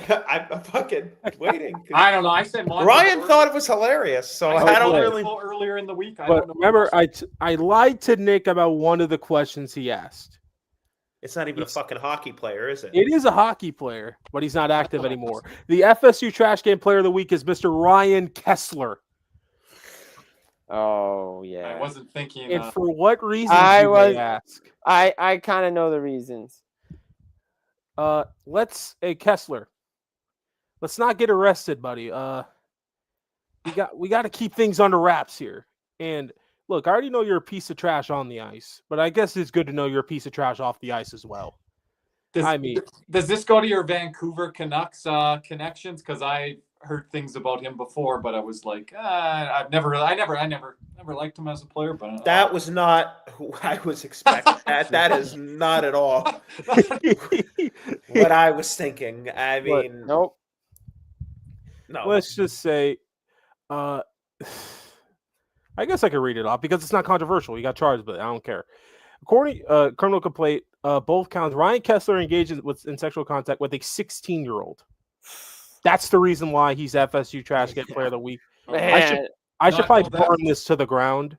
I'm fucking waiting. I don't know. I said Ryan thought it was hilarious, so I don't really. Earlier in the week, But remember, I lied to Nick about one of the questions he asked. It's not even a fucking hockey player, is it? It is a hockey player, but he's not active anymore. The FSU Trash Can Player of the Week is Mr. Ryan Kessler. Oh yeah. I wasn't thinking. And for what reason? May ask. I kind of know the reasons. Kessler. Let's not get arrested, buddy. We got to keep things under wraps here. And look, I already know you're a piece of trash on the ice, but I guess it's good to know you're a piece of trash off the ice as well. Does this go to your Vancouver Canucks connections? Because I heard things about him before, but I was like, I never liked him as a player. But that was not who I was expecting. That is not at all what I was thinking. I mean, nope. No. Let's just say, I guess I could read it off because it's not controversial. He got charged, but I don't care. According criminal complaint, both counts. Ryan Kessler engaged in sexual contact with a 16-year-old. That's the reason why he's FSU Trash Can Player of the Week. Man, I should probably burn this to the ground,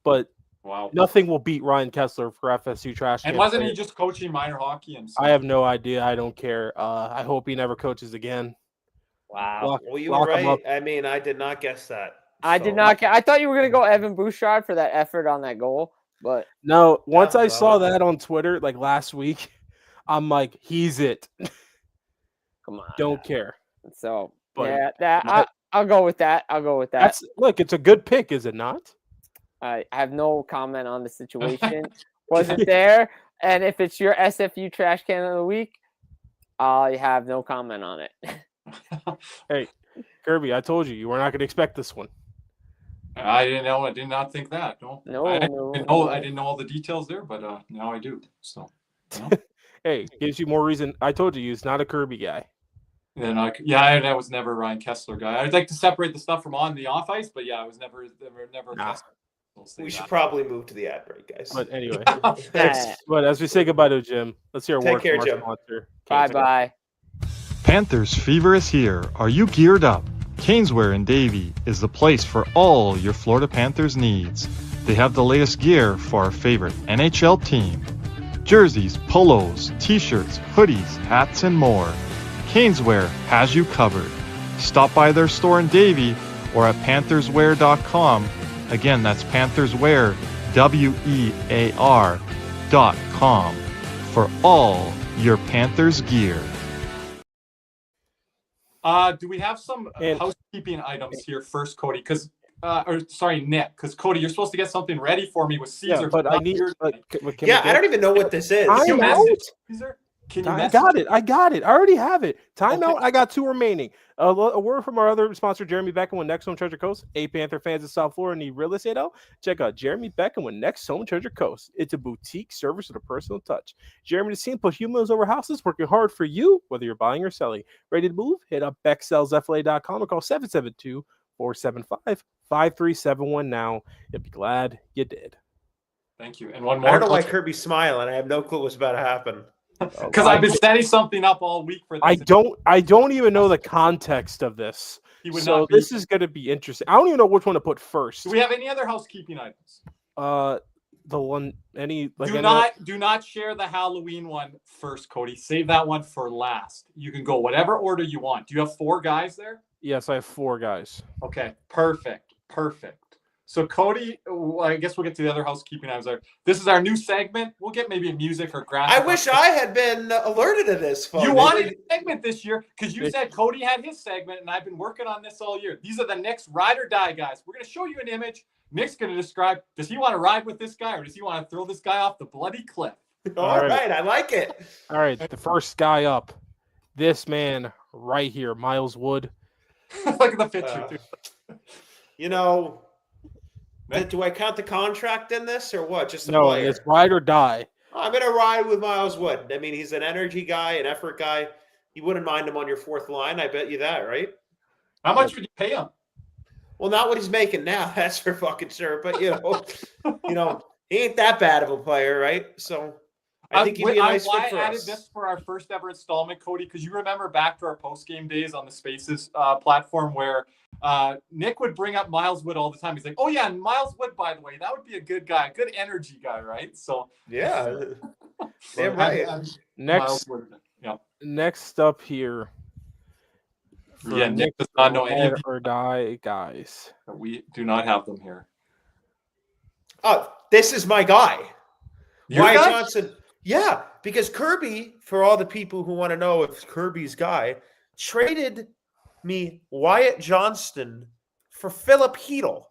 but wow, nothing will beat Ryan Kessler for FSU Trash Can. And wasn't he just coaching minor hockey himself? I have no idea. I don't care. I hope he never coaches again. Wow. Well, you were right. I mean, I did not guess that. I did not. I thought you were going to go Evan Bouchard for that effort on that goal, but no. Once I saw that on Twitter, like last week, I'm like, he's it. Come on. Don't care. So I'll go with that. Look, it's a good pick, is it not? I have no comment on the situation. Wasn't there? And if it's your SFU Trash Can of the Week, I have no comment on it. Hey, Kirby, I told you were not going to expect this one. I didn't know. I did not think that. No. I didn't know all the details there, but now I do. So, hey, gives you more reason. I told you he's not a Kirby guy. And I was never a Ryan Kessler guy. I'd like to separate the stuff from on the off ice, but yeah, I was never Nah. Kessler. We should probably move to the ad break, guys. But anyway, but as we say goodbye to Jim, let's hear a word from our sponsor. Bye. Panthers fever is here. Are you geared up? Caneswear in Davie is the place for all your Florida Panthers needs. They have the latest gear for our favorite NHL team. Jerseys, polos, t-shirts, hoodies, hats, and more. Caneswear has you covered. Stop by their store in Davie or at pantherswear.com. Again, that's pantherswear, WEAR.com for all your Panthers gear. Do we have some And- housekeeping items here first, Cody? Because, Nick. Because Cody, you're supposed to get something ready for me with Caesar. Yeah, but I need. Here. Yeah, I don't even know what this is. I Can you know. message Caesar? Can you I message? got it. I got it. I already have it. Timeout. Okay. I got 2 remaining. A word from our other sponsor, Jeremy Beckham with Next Home Treasure Coast. Panther fans in South Florida need real estate out. Check out Jeremy Beckham with Next Home Treasure Coast. It's a boutique service with a personal touch. Jeremy the team put humans over houses, working hard for you, whether you're buying or selling. Ready to move? Hit up BeckSellsFLA.com or call 772-475-5371 now. You'll be glad you did. Thank you. And one I more. don't know why Kirby's smiling. I have no clue what's about to happen. Because I've been setting something up all week for this. I don't even know the context of this. He would So not be- this is going to be interesting. I don't even know which one to put first. Do we have any other housekeeping items? The one any like do not share the Halloween one first, Cody. Save that one for last. You can go whatever order you want. Do you have 4 guys there? Yes, I have 4 guys. Okay, perfect. So Cody, I guess we'll get to the other housekeeping items there. This is our new segment. We'll get maybe a music or graphic. I wish I had been alerted to this. Phone. You wanted a segment this year because you said Cody had his segment, and I've been working on this all year. These are the Nick's ride or die guys. We're going to show you an image. Nick's going to describe, does he want to ride with this guy or does he want to throw this guy off the bloody cliff? All right, I like it. All right, the first guy up. This man right here, Miles Wood. Look at the picture, too. You know, do I count the contract in this or what? Just the No, player? it's ride or die. I'm going to ride with Miles Wood. I mean, he's an energy guy, an effort guy. You wouldn't mind him on your 4th line. I bet you that, right? How much would you pay him? Well, not what he's making now. That's for fucking sure. But, he ain't that bad of a player, right? So I think he'd be a nice fit for I added us. this for our first ever installment, Cody, because you remember back to our post-game days on the Spaces platform where Nick would bring up Miles Wood all the time. He's like, oh, yeah, and Miles Wood, by the way, that would be a good guy, good energy guy, right? So Yeah. Damn right. Next up here. Yeah, Nick does not know any of ride or die guys. We do not have them here. Oh, this is my guy. Your Wyatt guy? Johnson. Yeah, because Kirby, for all the people who want to know if Kirby's guy, traded me Wyatt Johnston for Philip Hedl.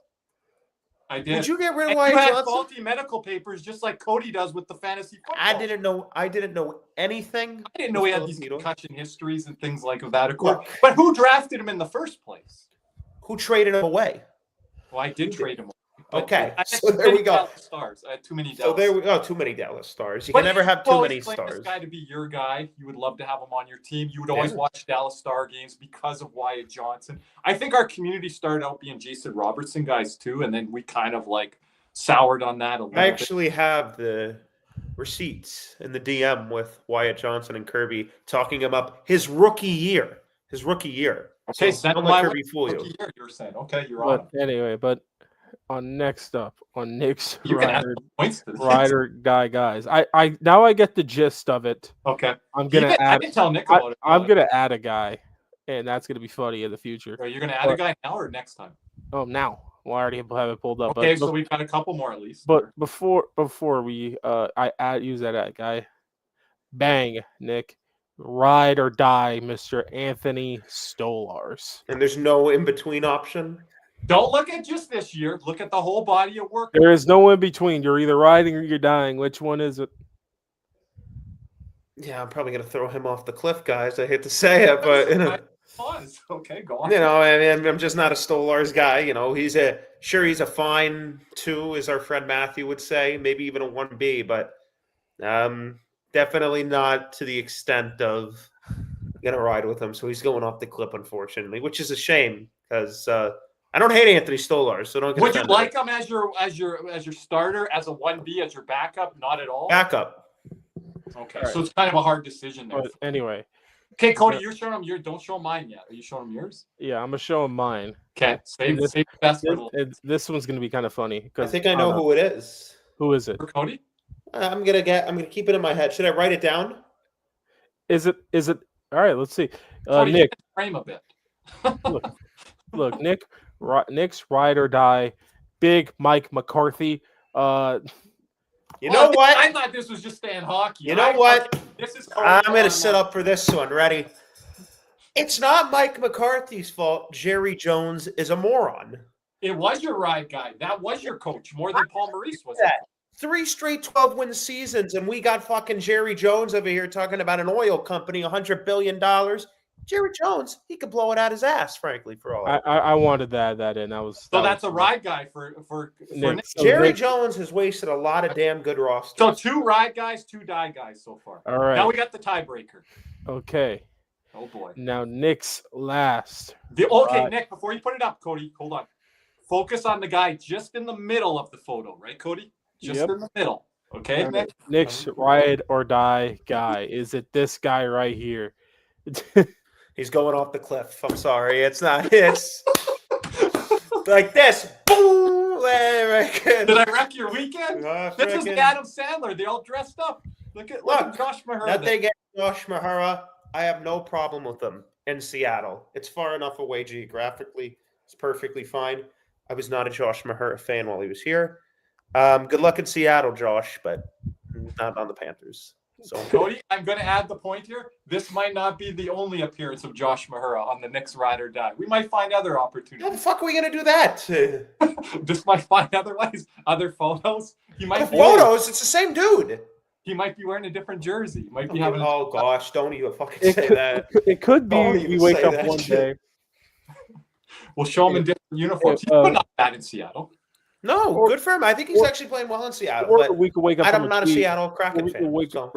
I did. Did you get rid of And Wyatt you had Johnson? faulty medical papers just like Cody does with the fantasy football. I didn't know anything. I didn't know he had with these Philip Hedl. concussion histories and things like that, of course. Look. But who drafted him in the first place? Who traded him away? Well, I did trade him. But Okay, I had so too there many we go. Dallas Stars. I had too many Dallas. So there we go. Too many Dallas stars. You But can never have too always many claimed stars. This guy to be your guy. You would love to have him on your team. You would always Yeah. watch Dallas Star games because of Wyatt Johnson. I think our community started out being Jason Robertson guys too, and then we kind of like soured on that a little I bit. actually have the receipts in the DM with Wyatt Johnson and Kirby talking about his rookie year. Okay, So send don't him let my Kirby fool you. rookie year, you were saying. Okay, you're on. But anyway, on next up on Nick's You can add rider, points to this. rider guy guys. I now I get the gist of it. Okay. I'm gonna I add. didn't tell Nick about it. I'm gonna add a guy, and that's gonna be funny in the future. Are you going to add a guy now or next time? Oh, now. Well, I already have it pulled up. Okay, but, so we've got a couple more at least. but before we use that guy, bang, Nick, ride or die, Mr. Anthony Stolars. And there's no in between option. Don't look at just this year. Look at the whole body of work. There is no in between. You're either riding or you're dying. Which one is it? Yeah, I'm probably gonna throw him off the cliff, guys. I hate to say it, but Pause. Okay, go on. I mean, I'm just not a Stolars guy. He's a fine 2, as our friend Matthew would say, maybe even a 1B, but definitely not to the extent of gonna ride with him. So he's going off the cliff, unfortunately, which is a shame because I don't hate Anthony Stolars, so don't get Would you offended. like him as your starter, as a 1B, as your backup? Not at all. Backup? Okay, All right. so it's kind of a hard decision there. But anyway, Okay, Cody, you're showing him yours. Don't show mine yet. Are you showing him yours? Yeah, I'm gonna show him mine. Okay, save This- the best for This one's gonna be kind of funny. I think I know who it is. Who is it? Cody. I'm gonna keep it in my head. Should I write it down? Is it? All right, let's see. Cody, Nick, frame a bit. look, Nick's ride or die. Big Mike McCarthy. You know what? I thought this was just staying hockey. You know what? This is. I'm gonna sit up for this one. Ready? It's not Mike McCarthy's fault. Jerry Jones is a moron. It was your ride guy. That was your coach more than Paul Maurice was. That. 3 straight 12-win seasons, and we got fucking Jerry Jones over here talking about an oil company, $100 billion. Jerry Jones, he could blow it out his ass, frankly, for all. I wanted that in. So that's a ride guy for Nick. Jerry Jones has wasted a lot of damn good rosters. So 2 ride guys, 2 die guys so far. All right. Now we got the tiebreaker. Okay. Oh boy. Now Nick's last. Nick, before you put it up, Cody, hold on. Focus on the guy just in the middle of the photo, right, Cody? Just in the middle. Okay, All Nick? right. Nick's ride or die guy. Is it this guy right here? He's going off the cliff. I'm sorry. It's not. It's like this. Boom. Did I wreck your weekend? This is Adam Sandler. They all dressed up. Look at Josh Mahura. That they get Josh Mahura, I have no problem with them in Seattle. It's far enough away geographically. It's perfectly fine. I was not a Josh Mahura fan while he was here. Good luck in Seattle, Josh, but not on the Panthers. So Cody, I'm going to add the point here. This might not be the only appearance of Josh Mahura on the Knicks ride or die. We might find other how opportunities. the fuck are we gonna do that? This might find other photos. He might Photos. It's the same dude. He might be wearing a different jersey. He might be having. Oh gosh, don't even fucking say that. It could be we wake up one day. We'll show him in different uniforms. He's putting up that in Seattle. No, good for him. I think he's actually playing well in Seattle. Or But we could wake up. I'm not a Seattle Kraken fan. Wake up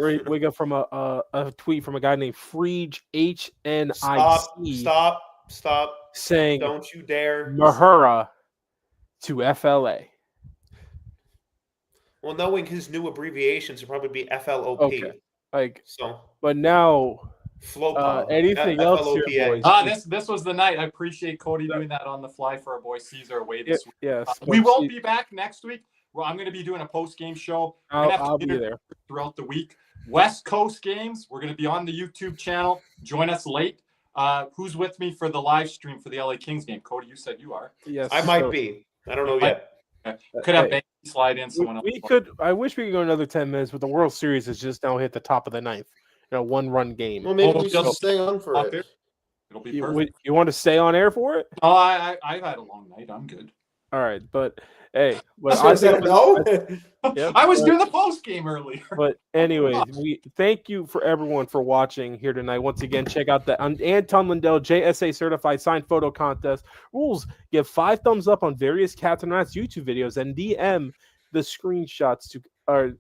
from a tweet from a guy named Freege HNIC. Stop. Saying, don't you dare. Mahura to FLA. Well, knowing his new abbreviations, it'll probably be FLOP. Okay. So. But now, FLOPA. anything else here, boys? This was the night. I appreciate Cody doing that on the fly for our boy Caesar away this week. Yes. We won't be back next week. Well, I'm going to be doing a post-game show. I'll be there throughout the week. West Coast games, we're going to be on the YouTube channel. Join us late. Who's with me for the live stream for the LA Kings game? Cody, you said you are. Yes. I might be. I don't know yet. Could have Banky slide in someone else. I wish we could go another 10 minutes, but the World Series has just now hit the top of the ninth. One-run game. Well, maybe we should stay on for it. It'll be perfect. You want to stay on air for it? Oh, I've had a long night. I'm good. All right, but hey, I said no. I was doing the post game earlier. But anyways, we thank you for everyone for watching here tonight. Once again, check out the Anton Lindell JSA certified signed photo contest rules. Give 5 thumbs up on various Cats and Rats YouTube videos and DM the screenshots to and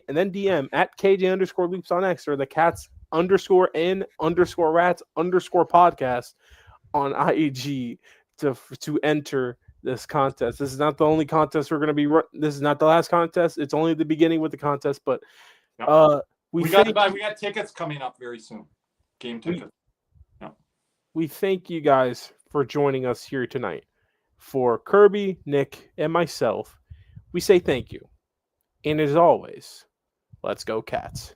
then DM at KJ_loops on X or the Cats_N_Rats_podcast on IEG to enter this contest. This is not the only contest we're going to be. This is not the last contest. It's only the beginning with the contest. But we got tickets coming up very soon. Game tickets. We thank you guys for joining us here tonight. For Kirby, Nick, and myself, we say thank you. And as always, let's go Cats.